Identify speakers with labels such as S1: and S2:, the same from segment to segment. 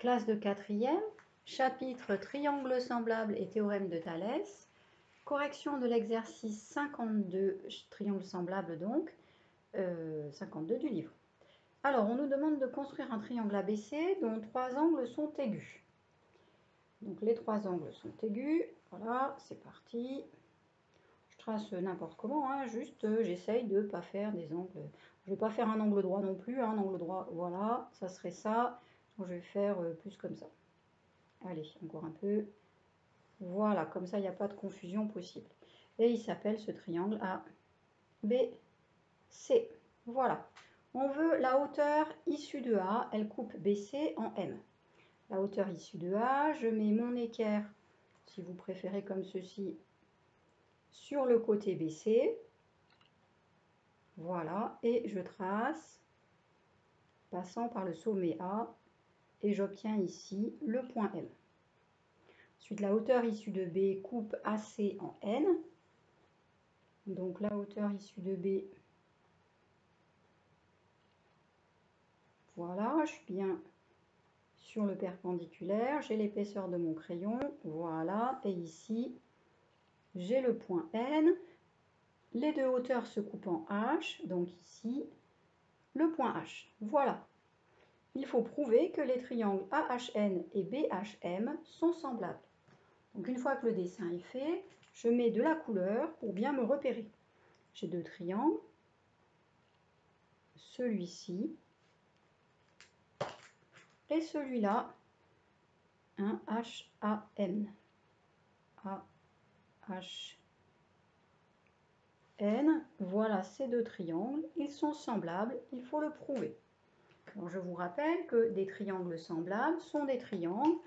S1: Classe de 4e, chapitre Triangles semblables et théorème de Thalès, correction de l'exercice 52, triangles semblables donc, 52 du livre. Alors, on nous demande de construire un triangle ABC dont 3 angles sont aigus. Donc, les 3 angles sont aigus. Voilà, c'est parti. Je trace n'importe comment, hein, juste j'essaye de ne pas faire des angles. Je ne vais pas faire un angle droit non plus. Un angle droit, voilà, ça serait ça. Donc, je vais faire plus comme ça. Allez, encore un peu. Voilà, comme ça, il n'y a pas de confusion possible. Et il s'appelle ce triangle ABC. Voilà. On veut la hauteur issue de A. Elle coupe BC en M. La hauteur issue de A, je mets mon équerre, si vous préférez comme ceci, sur le côté BC. Voilà. Et je trace, passant par le sommet A. Et j'obtiens ici le point M. Ensuite, la hauteur issue de B coupe AC en N. Donc la hauteur issue de B, voilà, je suis bien sur le perpendiculaire, j'ai l'épaisseur de mon crayon, voilà, et ici, j'ai le point N. Les deux hauteurs se coupent en H, donc ici, le point H. Voilà. Il faut prouver que les triangles AHN et BHM sont semblables. Donc une fois que le dessin est fait, je mets de la couleur pour bien me repérer. J'ai deux triangles, celui-ci et celui-là, un HAN. AHN, voilà ces deux triangles, ils sont semblables, il faut le prouver. Alors je vous rappelle que des triangles semblables sont des triangles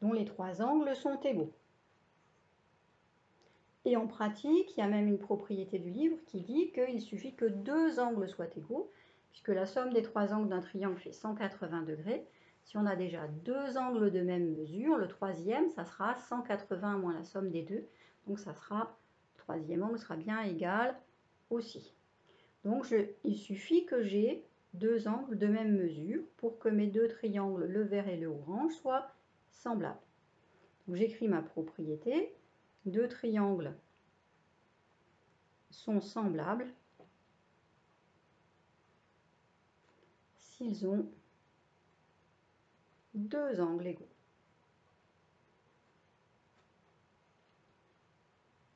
S1: dont les 3 angles sont égaux. Et en pratique, il y a même une propriété du livre qui dit qu'il suffit que 2 angles soient égaux, puisque la somme des 3 angles d'un triangle fait 180 degrés. Si on a déjà 2 angles de même mesure, le troisième, ça sera 180 moins la somme des deux. Donc ça sera, le troisième angle sera bien égal aussi. Donc il suffit que j'ai 2 angles de même mesure pour que mes deux triangles, le vert et le orange, soient semblables. Donc j'écris ma propriété. Deux triangles sont semblables s'ils ont 2 angles égaux.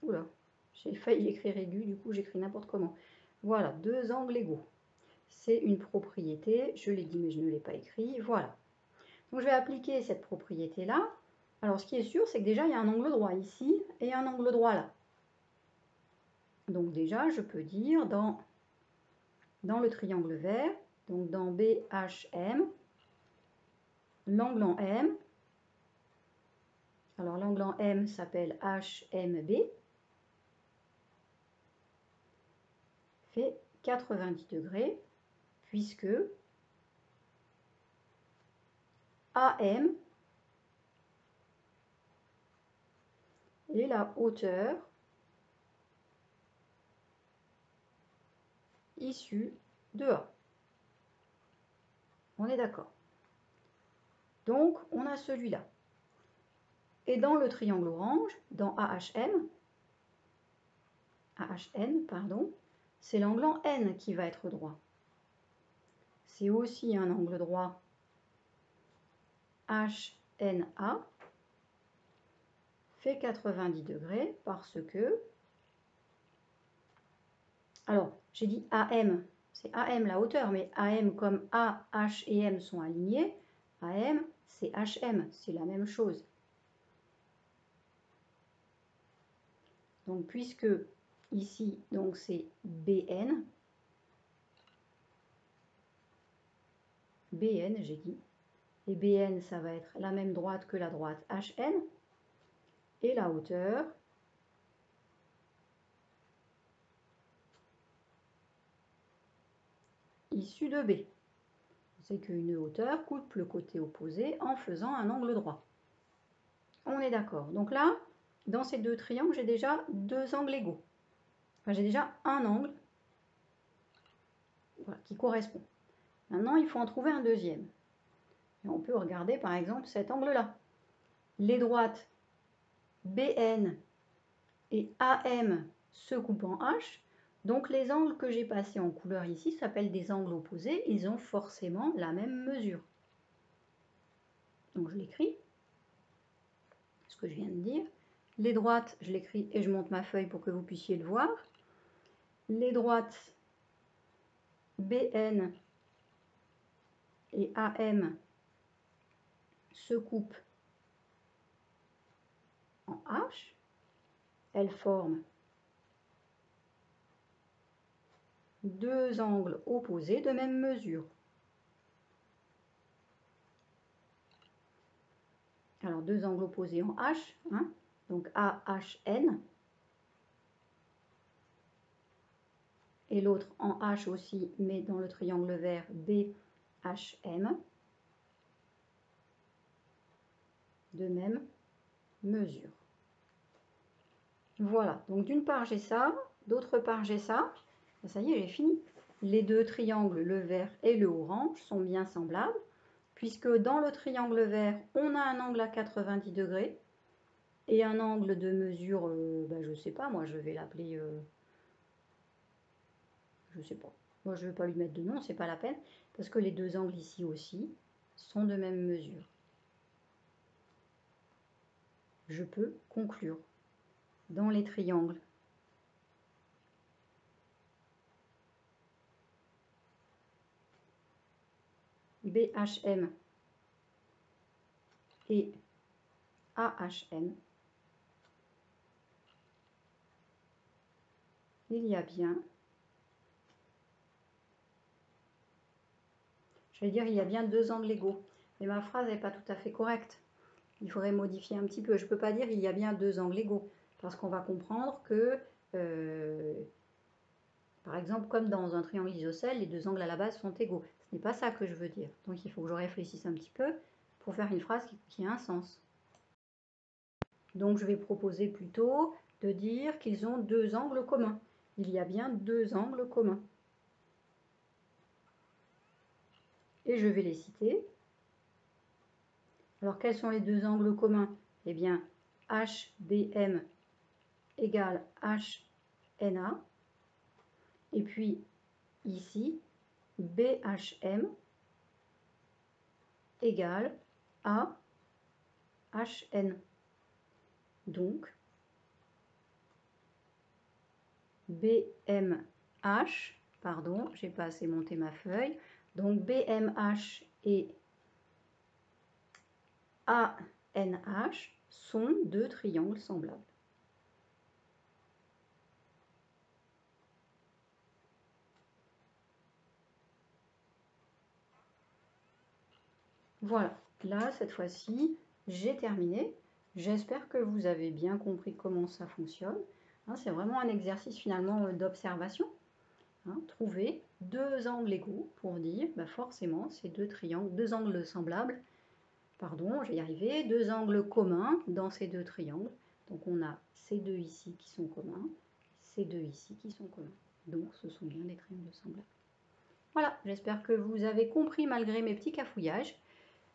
S1: Oula, j'ai failli écrire aigu, du coup j'écris n'importe comment. Voilà, 2 angles égaux. C'est une propriété, je l'ai dit mais je ne l'ai pas écrit, voilà. Donc je vais appliquer cette propriété-là. Alors ce qui est sûr, c'est que déjà il y a un angle droit ici et un angle droit là. Donc déjà, je peux dire dans le triangle vert, donc dans BHM, l'angle en M, alors l'angle en M s'appelle HMB, fait 90 degrés, puisque AM est la hauteur issue de A. On est d'accord. Donc, on a celui-là. Et dans le triangle orange, dans AHN, pardon, c'est l'angle en N qui va être droit. C'est aussi un angle droit HNA, fait 90 degrés parce que, alors j'ai dit AM, c'est AM la hauteur, mais AM comme A, H et M sont alignés, AM c'est HM, c'est la même chose. Donc puisque ici donc c'est BN, j'ai dit, et BN ça va être la même droite que la droite HN, et la hauteur issue de B. C'est qu'une hauteur coupe le côté opposé en faisant un angle droit. On est d'accord. Donc là, dans ces deux triangles, j'ai déjà 2 angles égaux. Enfin, j'ai déjà un angle qui correspond. Maintenant, il faut en trouver un deuxième. Et on peut regarder par exemple cet angle-là. Les droites BN et AM se coupent en H. Donc les angles que j'ai passés en couleur ici s'appellent des angles opposés. Ils ont forcément la même mesure. Donc je l'écris, ce que je viens de dire. Les droites, je l'écris et je monte ma feuille pour que vous puissiez le voir. Les droites BN et AM se coupent en H. Elles forment deux angles opposés de même mesure. Alors, deux angles opposés en H, hein, donc AHN. Et l'autre en H aussi, mais dans le triangle vert BHM. De même mesure. Voilà, donc d'une part j'ai ça, d'autre part j'ai ça. Et ça y est, j'ai fini. Les deux triangles, le vert et le orange, sont bien semblables, puisque dans le triangle vert, on a un angle à 90 degrés et un angle de mesure, je ne sais pas, moi je vais l'appeler, je ne sais pas. Moi je ne vais pas lui mettre de nom, c'est pas la peine, parce que les deux angles ici aussi sont de même mesure. Je peux conclure dans les triangles BHM et AHN, il y a bien, je vais dire, il y a bien deux angles égaux. Mais ma phrase n'est pas tout à fait correcte. Il faudrait modifier un petit peu. Je ne peux pas dire il y a bien deux angles égaux, parce qu'on va comprendre que, par exemple, comme dans un triangle isocèle, les deux angles à la base sont égaux. Ce n'est pas ça que je veux dire. Donc il faut que je réfléchisse un petit peu pour faire une phrase qui a un sens. Donc je vais proposer plutôt de dire qu'ils ont deux angles communs. Il y a bien deux angles communs. Et je vais les citer. Alors quels sont les deux angles communs? Eh bien, HBM égale HNA. Et puis ici, BHM égale AHN. Donc, BMH, pardon, j'ai pas assez monté ma feuille, donc BMH et ANH sont deux triangles semblables. Voilà, là, cette fois-ci, j'ai terminé. J'espère que vous avez bien compris comment ça fonctionne. Hein, c'est vraiment un exercice finalement d'observation. Hein, trouver deux angles égaux pour dire forcément ces deux triangles, deux angles semblables, pardon, je vais y arriver, deux angles communs dans ces deux triangles. Donc on a ces deux ici qui sont communs, ces deux ici qui sont communs. Donc ce sont bien des triangles semblables. Voilà, j'espère que vous avez compris malgré mes petits cafouillages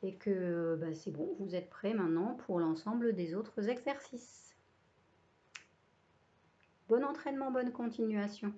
S1: et que c'est bon, vous êtes prêts maintenant pour l'ensemble des autres exercices. Bon entraînement, bonne continuation.